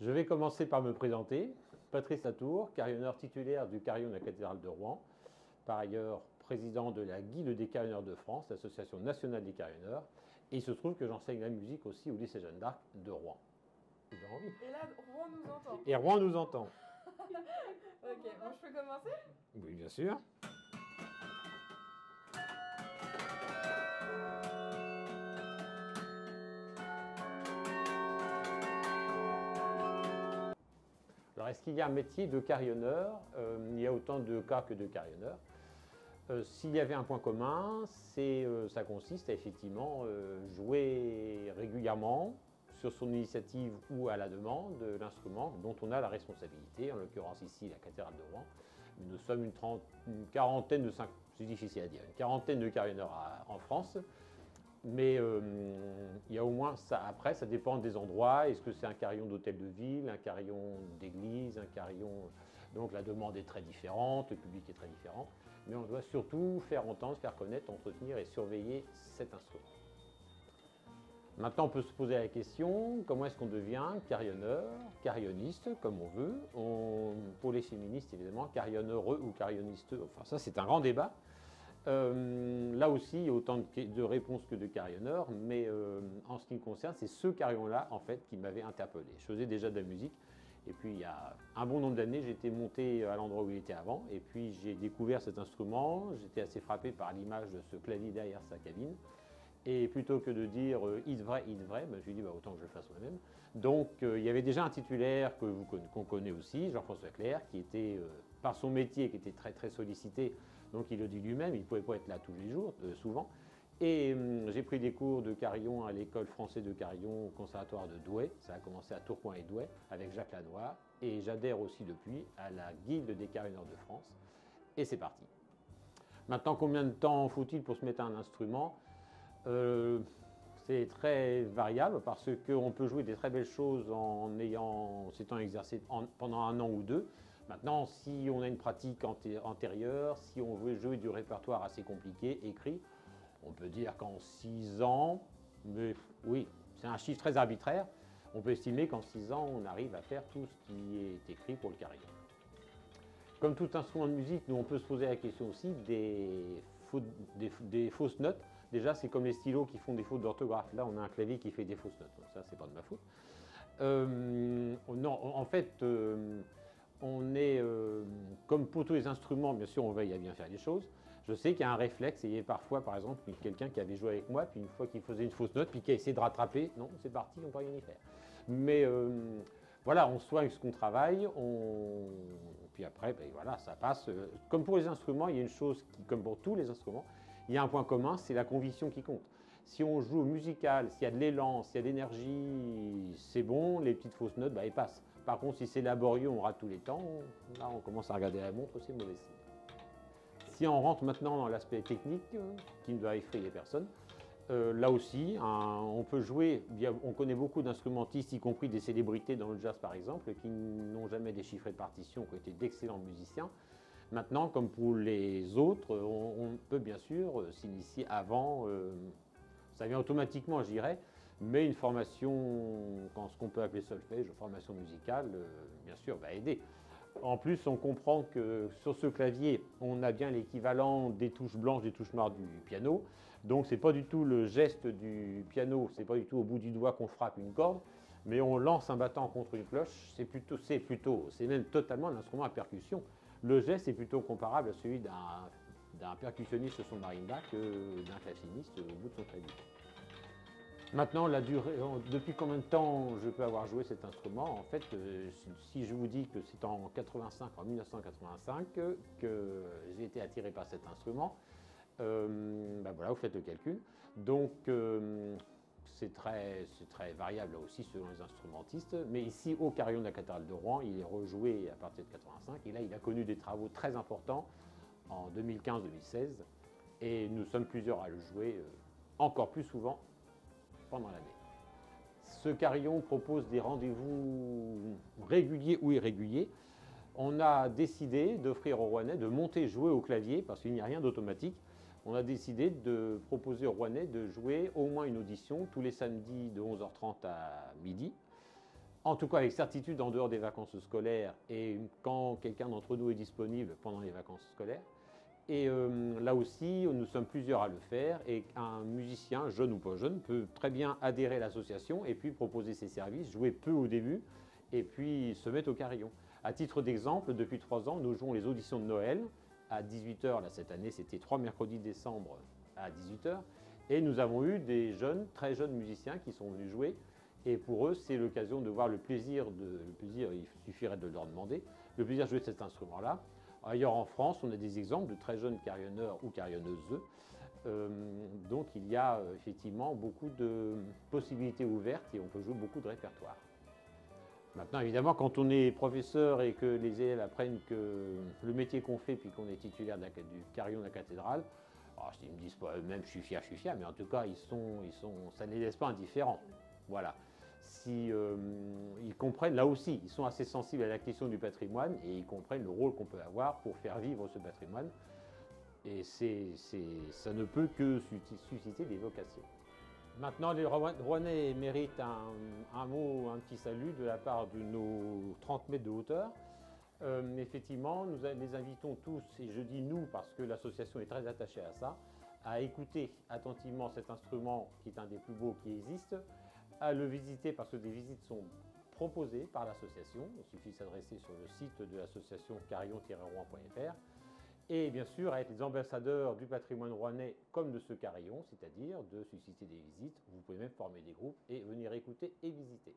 Je vais commencer par me présenter. Patrice Latour, carillonneur titulaire du carillon de la cathédrale de Rouen, par ailleurs président de la Guilde des carillonneurs de France, l'association nationale des carillonneurs, et il se trouve que j'enseigne la musique aussi au lycée Jeanne d'Arc de Rouen. J'ai envie. Et là, Rouen nous entend. Et Rouen nous entend. Ok, bon, je peux commencer? Oui, bien sûr. Alors, est-ce qu'il y a un métier de carillonneur? Il y a autant de cas que de carillonneurs. S'il y avait un point commun, ça consiste à effectivement jouer régulièrement sur son initiative ou à la demande de l'instrument dont on a la responsabilité, en l'occurrence ici la cathédrale de Rouen. Nous sommes une quarantaine de, c'est difficile à dire, une quarantaine de carillonneurs en France. Mais il y a au moins ça. Après, ça dépend des endroits. Est-ce que c'est un carillon d'hôtel de ville, un carillon d'église, un carillon... Donc la demande est très différente, le public est très différent. Mais on doit surtout faire entendre, faire connaître, entretenir et surveiller cet instrument. Maintenant, on peut se poser la question, comment est-ce qu'on devient carillonneur, carillonniste, comme on veut. Pour les féministes, évidemment, carillonneureux ou carillonniste, enfin ça c'est un grand débat. Là aussi, il y a autant de réponses que de carillonneurs, mais en ce qui me concerne, c'est ce carillon-là, en fait, qui m'avait interpellé. Je faisais déjà de la musique, et puis il y a un bon nombre d'années, j'étais monté à l'endroit où il était avant, et puis j'ai découvert cet instrument, j'étais assez frappé par l'image de ce clavier derrière sa cabine, et plutôt que de dire il devrait, ben, je lui ai dit bah, autant que je le fasse moi-même. Donc il y avait déjà un titulaire qu'on connaît aussi, Jean-François Clerc, qui était, par son métier, qui était très très sollicité. Donc il le dit lui-même, il ne pouvait pas être là tous les jours, souvent. Et j'ai pris des cours de carillon à l'école française de carillon au conservatoire de Douai. Ça a commencé à Tourcoing et Douai avec Jacques Lannoy. Et j'adhère aussi depuis à la Guilde des carillonneurs de France. Et c'est parti. Maintenant, combien de temps faut-il pour se mettre à un instrument? C'est très variable parce qu'on peut jouer des très belles choses en s'étant exercé pendant un an ou deux. Maintenant, si on a une pratique antérieure, si on veut jouer du répertoire assez compliqué, écrit, on peut dire qu'en 6 ans, mais oui, c'est un chiffre très arbitraire, on peut estimer qu'en 6 ans, on arrive à faire tout ce qui est écrit pour le carillon. Comme tout instrument de musique, nous on peut se poser la question aussi des fausses notes. Déjà, c'est comme les stylos qui font des fautes d'orthographe. Là, on a un clavier qui fait des fausses notes. Donc, ça, c'est pas de ma faute. Non, en fait, on est, comme pour tous les instruments, bien sûr, on veille à bien faire les choses. Je sais qu'il y a un réflexe, et il y a parfois, par exemple, quelqu'un qui avait joué avec moi, puis une fois qu'il faisait une fausse note, puis qui a essayé de rattraper, non, c'est parti, on ne peut rien y faire. Mais voilà, on soigne ce qu'on travaille, puis après, ben voilà, ça passe. Comme pour les instruments, il y a une chose qui, comme pour tous les instruments, il y a un point commun, c'est la conviction qui compte. Si on joue au musical, s'il y a de l'élan, s'il y a de l'énergie, c'est bon, les petites fausses notes, bah, elles passent. Par contre, si c'est laborieux, on rate tous les temps, là on commence à regarder la montre, c'est mauvais signe. Si on rentre maintenant dans l'aspect technique, qui ne doit effrayer personne, là aussi, on peut jouer, on connaît beaucoup d'instrumentistes, y compris des célébrités dans le jazz par exemple, qui n'ont jamais déchiffré de partition, qui ont été d'excellents musiciens. Maintenant, comme pour les autres, on peut bien sûr s'initier avant, ça vient automatiquement, je dirais, mais une formation, ce qu'on peut appeler solfège, formation musicale, bien sûr, va aider. En plus, on comprend que sur ce clavier, on a bien l'équivalent des touches blanches, des touches noires du piano. Donc, ce n'est pas du tout le geste du piano, ce n'est pas du tout au bout du doigt qu'on frappe une corde, mais on lance un battant contre une cloche. C'est même totalement un instrument à percussion. Le geste est plutôt comparable à celui d'un percussionniste sur son marimba que d'un claveciniste au bout de son clavier. Maintenant, la durée, depuis combien de temps je peux avoir joué cet instrument? En fait, si je vous dis que c'est en 1985 que j'ai été attiré par cet instrument, ben voilà, vous faites le calcul. Donc, c'est très variable aussi selon les instrumentistes. Mais ici, au carillon de la cathédrale de Rouen, il est rejoué à partir de 85. Et là, il a connu des travaux très importants en 2015-2016. Et nous sommes plusieurs à le jouer encore plus souvent pendant l'année. Ce carillon propose des rendez-vous réguliers ou irréguliers. On a décidé d'offrir aux Rouennais de monter jouer au clavier, parce qu'il n'y a rien d'automatique. On a décidé de proposer aux Rouennais de jouer au moins une audition tous les samedis de 11h30 à midi, en tout cas avec certitude en dehors des vacances scolaires et quand quelqu'un d'entre nous est disponible pendant les vacances scolaires. Et là aussi, nous sommes plusieurs à le faire et un musicien, jeune ou pas jeune, peut très bien adhérer à l'association et puis proposer ses services, jouer peu au début et puis se mettre au carillon. À titre d'exemple, depuis 3 ans, nous jouons les auditions de Noël à 18 h. Là, cette année, c'était 3 mercredis de décembre à 18 h. Et nous avons eu des jeunes, très jeunes musiciens qui sont venus jouer. Et pour eux, c'est l'occasion de voir le plaisir, il suffirait de leur demander, le plaisir de jouer de cet instrument-là. Ailleurs en France, on a des exemples de très jeunes carillonneurs ou carillonneuses. Donc il y a effectivement beaucoup de possibilités ouvertes et on peut jouer beaucoup de répertoires. Maintenant, évidemment, quand on est professeur et que les élèves apprennent que le métier qu'on fait, puis qu'on est titulaire du carillon de la cathédrale, ils ne me disent pas eux-mêmes je suis fier, mais en tout cas, ça ne les laisse pas indifférents. Voilà. Si, ils comprennent, là aussi, ils sont assez sensibles à la question du patrimoine et ils comprennent le rôle qu'on peut avoir pour faire vivre ce patrimoine. Et ça ne peut que susciter des vocations. Maintenant, les Rouennais méritent un mot, un petit salut de la part de nos 30 mètres de hauteur. Effectivement, nous les invitons tous, et je dis nous parce que l'association est très attachée à ça, à écouter attentivement cet instrument qui est un des plus beaux qui existent, à le visiter parce que des visites sont proposées par l'association. Il suffit de s'adresser sur le site de l'association carillon-rouen.fr. Et bien sûr, à être les ambassadeurs du patrimoine rouennais comme de ce carillon, c'est-à-dire de susciter des visites. Vous pouvez même former des groupes et venir écouter et visiter.